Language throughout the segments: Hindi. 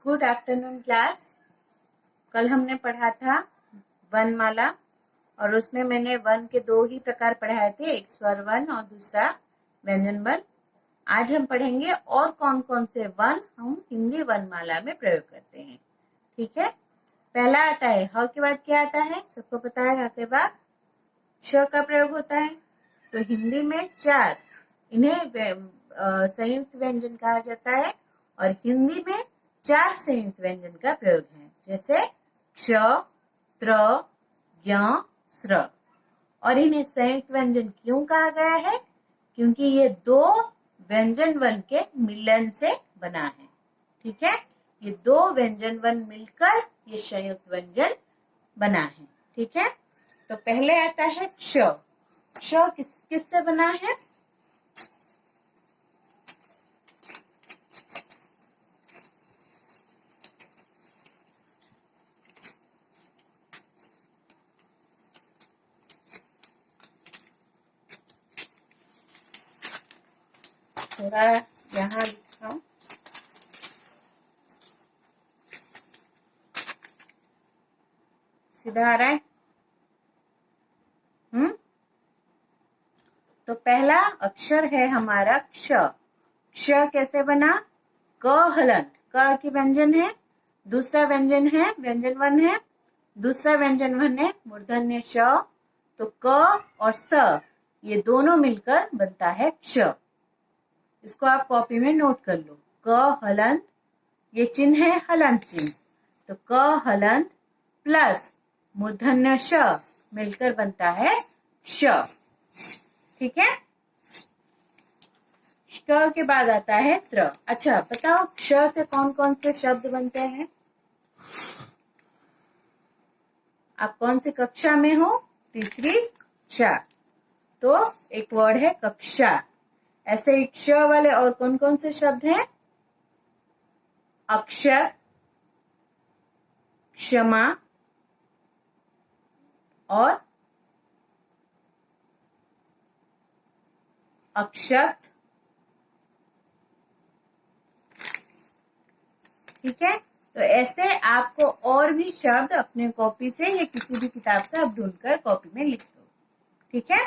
Good afternoon class. कल हमने पढ़ा था वर्णमाला और उसमें मैंने वर्ण के दो ही प्रकार पढ़ाए थे, एक स्वर वर्ण और दूसरा व्यंजन वर्ण। आज हम पढ़ेंगे और कौन कौन से वर्ण हम हिंदी वर्णमाला में प्रयोग करते हैं। ठीक है, पहला आता है ह के बाद क्या आता है, सबको पता है। ह के बाद श का प्रयोग होता है। तो हिंदी में चार, इन्हें संयुक्त व्यंजन कहा जाता है और हिंदी में चार संयुक्त व्यंजन का प्रयोग है, जैसे क्ष, त्र, ज्ञ, स्र। और इन्हें संयुक्त व्यंजन क्यों कहा गया है? क्योंकि ये दो व्यंजन वर्ण के मिलन से बना है। ठीक है, ये दो व्यंजन वर्ण मिलकर ये संयुक्त व्यंजन बना है। ठीक है, तो पहले आता है क्ष। क्ष किससे बना है? थोड़ा यहाँ लिखा हूं। सीधा आ रहा है? तो पहला अक्षर है हमारा क्ष। क्ष कैसे बना? क हलंत, क की व्यंजन है। दूसरा व्यंजन है, व्यंजन वर्ण है। दूसरा व्यंजन वर्ण है मूर्धन्य श। तो क और स ये दोनों मिलकर बनता है क्ष। इसको आप कॉपी में नोट कर लो। क हलंत, ये चिन्ह है हलंत चिन्ह। तो क हलंत प्लस मूर्धन्य श मिलकर बनता है क्ष। ठीक है, क के बाद आता है त्र। अच्छा बताओ, क्ष से कौन कौन से शब्द बनते हैं? आप कौन सी कक्षा में हो? तीसरी कक्षा। तो एक वर्ड है कक्षा। ऐसे ही क्ष वाले और कौन कौन से शब्द हैं? अक्षर, क्षमा और अक्षत। ठीक है, तो ऐसे आपको और भी शब्द अपने कॉपी से या किसी भी किताब से आप ढूंढकर कॉपी में लिख दो। ठीक है,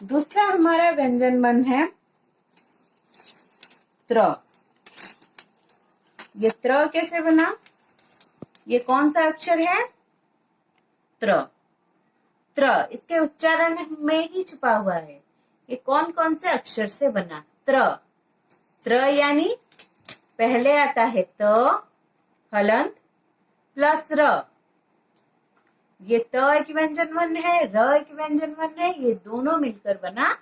दूसरा हमारा व्यंजन वर्ण है त्र। ये त्र कैसे बना? ये कौन सा अक्षर है? त्र। त्र इसके उच्चारण में ही छुपा हुआ है। ये कौन कौन से अक्षर से बना? त्र। त्र यानी पहले आता है त हलंत प्लस र। ये त एक व्यंजन वर्ण है, र एक व्यंजन वर्ण है, ये दोनों मिलकर बना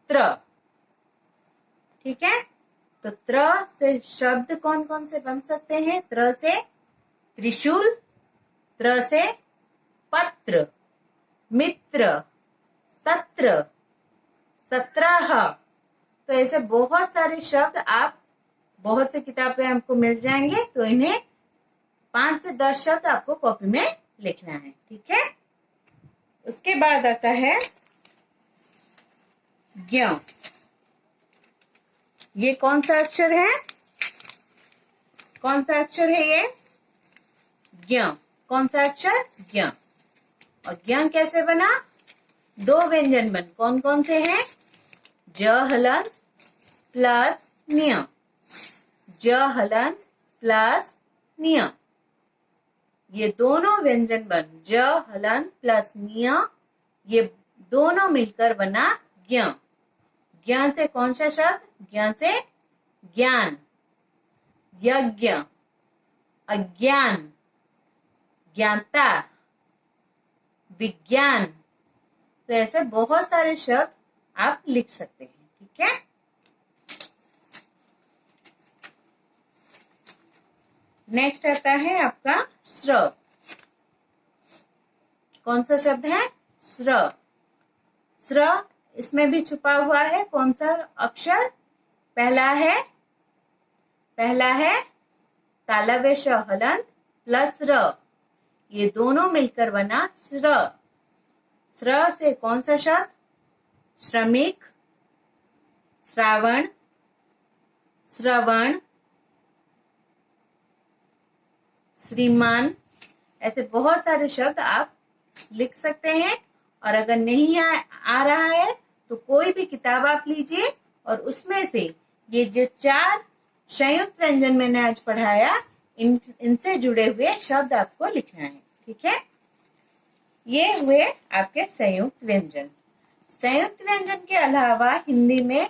त्र। ठीक है, तो त्र से शब्द कौन कौन से बन सकते हैं? त्र से त्रिशूल, त्र से पत्र, मित्र, सत्र, सत्रह। तो ऐसे बहुत सारे शब्द आप बहुत से किताबें आपको मिल जाएंगे। तो इन्हें 5 से 10 शब्द आपको कॉपी में लिखना है। ठीक है, उसके बाद आता है ज्ञ। ये कौन सा अक्षर है? कौन सा अक्षर है ये? ज्ञ। कौन सा अक्षर? ज्ञ। और ज्ञ कैसे बना? दो व्यंजन वर्ण कौन कौन से हैं? ज हलंत प्लस न्य। ज हलंत प्लस न्य, ये दोनों व्यंजन वर्ण ज हलंत प्लस न्य, ये दोनों मिलकर बना ज्ञ। ज्ञ से कौन सा शब्द? ज्ञ से ज्ञान, यज्ञ, अज्ञान, ज्ञाता, विज्ञान। तो ऐसे बहुत सारे शब्द आप लिख सकते हैं। ठीक है, नेक्स्ट आता है आपका स्र। कौन सा शब्द है? स्र। स्र इसमें भी छुपा हुआ है कौन सा अक्षर? पहला है तालव्य श हलंत प्लस र, ये दोनों मिलकर बना स्र। स्र से कौन सा शब्द? श्रमिक, श्रावण, श्रवण, श्रीमान, ऐसे बहुत सारे शब्द आप लिख सकते हैं। और अगर नहीं आ रहा है तो कोई भी किताब आप लीजिए और उसमें से ये जो 4 संयुक्त व्यंजन मैंने आज पढ़ाया, इनसे जुड़े हुए शब्द आपको लिखना है। ठीक है, ये हुए आपके संयुक्त व्यंजन। संयुक्त व्यंजन के अलावा हिंदी में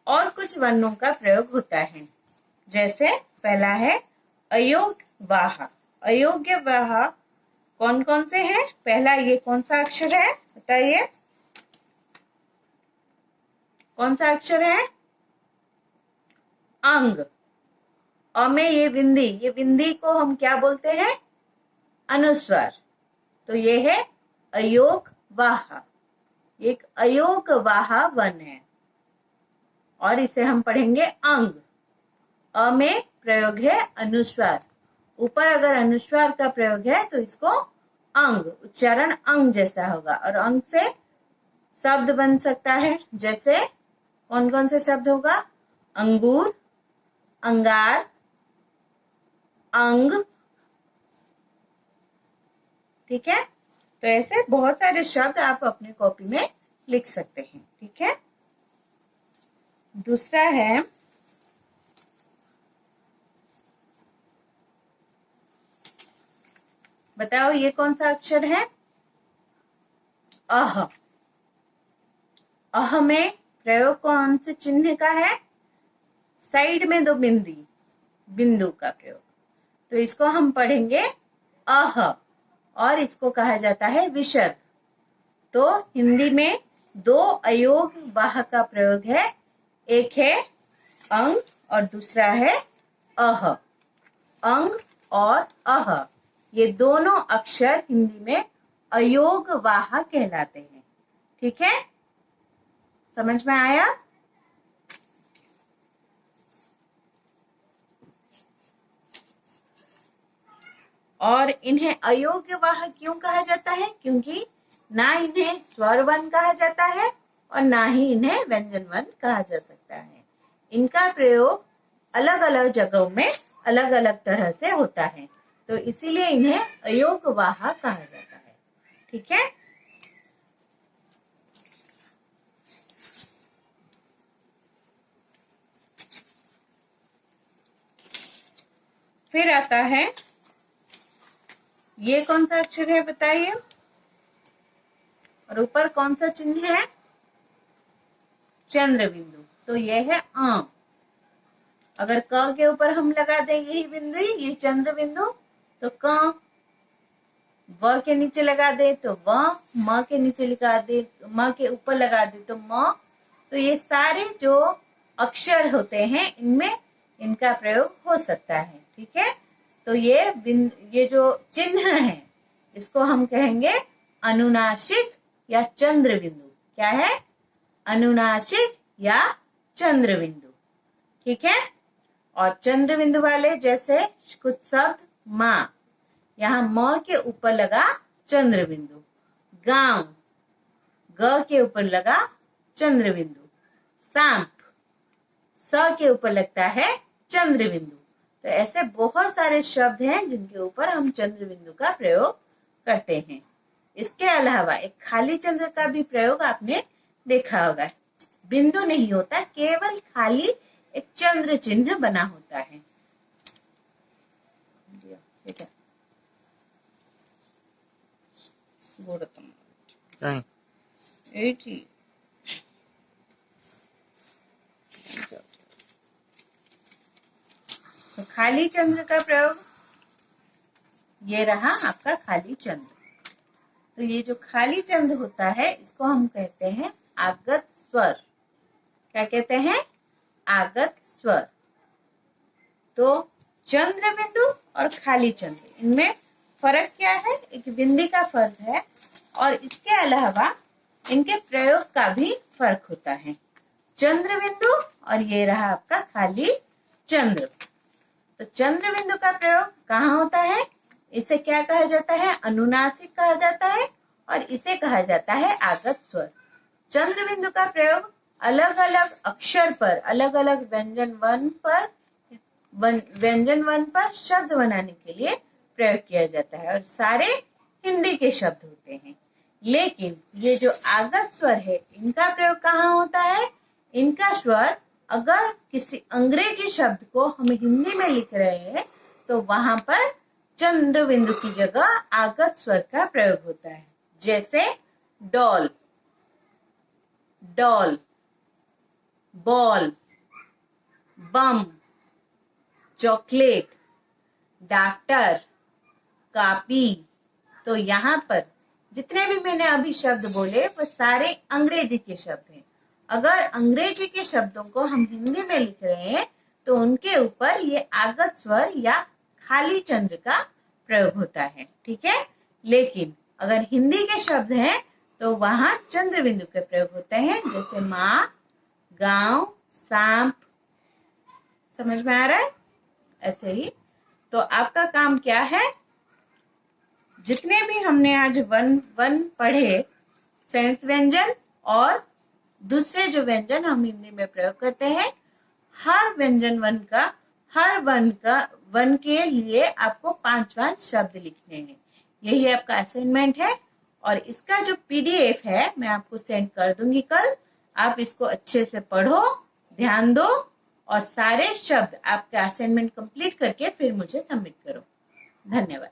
और कुछ वर्णों का प्रयोग होता है। जैसे पहला है अयोग्यवाह। अयोग्यवाह कौन कौन से हैं? पहला ये कौन सा अक्षर है बताइए, कौन सा अक्षर है? अंग। अ में ये बिंदी को हम क्या बोलते हैं? अनुस्वार। तो ये है अयोग्यवाह, एक अयोग्यवाह वर्ण है और इसे हम पढ़ेंगे अंग। अ में प्रयोग है अनुस्वार, ऊपर अगर अनुस्वार का प्रयोग है तो इसको अंग, उच्चारण अंग जैसा होगा। और अंग से शब्द बन सकता है, जैसे कौन कौन से शब्द होगा? अंगूर, अंगार, अंग। ठीक है, तो ऐसे बहुत सारे शब्द आप अपने कॉपी में लिख सकते हैं। ठीक है, दूसरा है बताओ ये कौन सा अक्षर है? अह। अह में प्रयोग कौन से चिन्ह का है? साइड में 2 बिंदु का प्रयोग। तो इसको हम पढ़ेंगे अह और इसको कहा जाता है विसर्ग। तो हिंदी में 2 अयोग्यवाह का प्रयोग है, एक है अंग और दूसरा है अह। अंग और अह ये दोनों अक्षर हिंदी में अयोग्यवाह कहलाते हैं। ठीक है, समझ में आया? और इन्हें अयोग्यवाह क्यों कहा जाता है? क्योंकि ना इन्हें स्वर वर्ण कहा जाता है और ना ही इन्हें व्यंजन वर्ण कहा जा सकता है। इनका प्रयोग अलग अलग जगहों में अलग अलग तरह से होता है, तो इसीलिए इन्हें अयोग्यवाह कहा जाता है। ठीक है, फिर आता है ये कौन सा अक्षर है बताइए, और ऊपर कौन सा चिन्ह है? चंद्र बिंदु। तो ये है अ। अगर क के ऊपर हम लगा दें यही बिंदु, ये चंद्र बिंदु, तो क। व के नीचे लगा दे तो व, म के नीचे लगा दे, म के ऊपर लगा दे तो म। तो ये सारे जो अक्षर होते हैं इनमें इनका प्रयोग हो सकता है। ठीक है, तो ये जो चिन्ह है इसको हम कहेंगे अनुनासिक या चंद्र बिंदु। क्या है? अनुनासिक या चंद्र बिंदु। ठीक है, और चंद्र बिंदु वाले जैसे कुछ शब्द माँ, यहाँ म के ऊपर लगा चंद्र बिंदु। गांव, ग के ऊपर लगा चंद्र बिंदु। सांप, स के ऊपर लगता है चंद्र बिंदु। तो ऐसे बहुत सारे शब्द हैं जिनके ऊपर हम चंद्र बिंदु का प्रयोग करते हैं। इसके अलावा एक खाली चंद्र का भी प्रयोग आपने देखा होगा। बिंदु नहीं होता, केवल खाली एक चंद्र चिन्ह बना होता है। तो खाली चंद्र का प्रयोग ये रहा आपका खाली चंद्र। तो ये जो खाली चंद्र होता है इसको हम कहते हैं आगत स्वर। क्या कहते हैं? आगत स्वर। तो चंद्र बिंदु और खाली चंद्र, इनमें फर्क क्या है? एक बिंदी का फर्क है और इसके अलावा इनके प्रयोग का भी फर्क होता है। चंद्र बिंदु और ये रहा आपका खाली चंद्र। तो चंद्र बिंदु का प्रयोग कहाँ होता है? इसे क्या कहा जाता है? अनुनासिक कहा जाता है और इसे कहा जाता है आगत स्वर। चंद्र बिंदु का प्रयोग अलग अलग अक्षर पर, अलग अलग व्यंजन वर्ण पर शब्द बनाने के लिए प्रयोग किया जाता है और सारे हिंदी के शब्द होते हैं। लेकिन ये जो आगत स्वर है इनका प्रयोग कहाँ होता है? इनका स्वर अगर किसी अंग्रेजी शब्द को हम हिंदी में लिख रहे हैं तो वहां पर चंद्र बिंदु की जगह आगत स्वर का प्रयोग होता है। जैसे डॉल, डॉल, बॉल, बम, चॉकलेट, डॉक्टर, कॉपी। तो यहाँ पर जितने भी मैंने अभी शब्द बोले वो सारे अंग्रेजी के शब्द हैं। अगर अंग्रेजी के शब्दों को हम हिंदी में लिख रहे हैं तो उनके ऊपर ये आगत स्वर या खाली चंद्र का प्रयोग होता है, ठीक है। लेकिन अगर हिंदी के शब्द हैं तो वहां चंद्र बिंदु के प्रयोग होते हैं, जैसे माँ, गांव, सांप। समझ में आ रहा है? ऐसे ही तो आपका काम क्या है, जितने भी हमने आज वन पढ़े, संयुक्त व्यंजन और दूसरे जो व्यंजन हम हिंदी में प्रयोग करते हैं, हर व्यंजन हर वन के लिए आपको 5 शब्द लिखने हैं। यही आपका असाइनमेंट है और इसका जो PDF है मैं आपको सेंड कर दूंगी कल। आप इसको अच्छे से पढ़ो, ध्यान दो और सारे शब्द आपका असाइनमेंट कंप्लीट करके फिर मुझे सबमिट करो। धन्यवाद।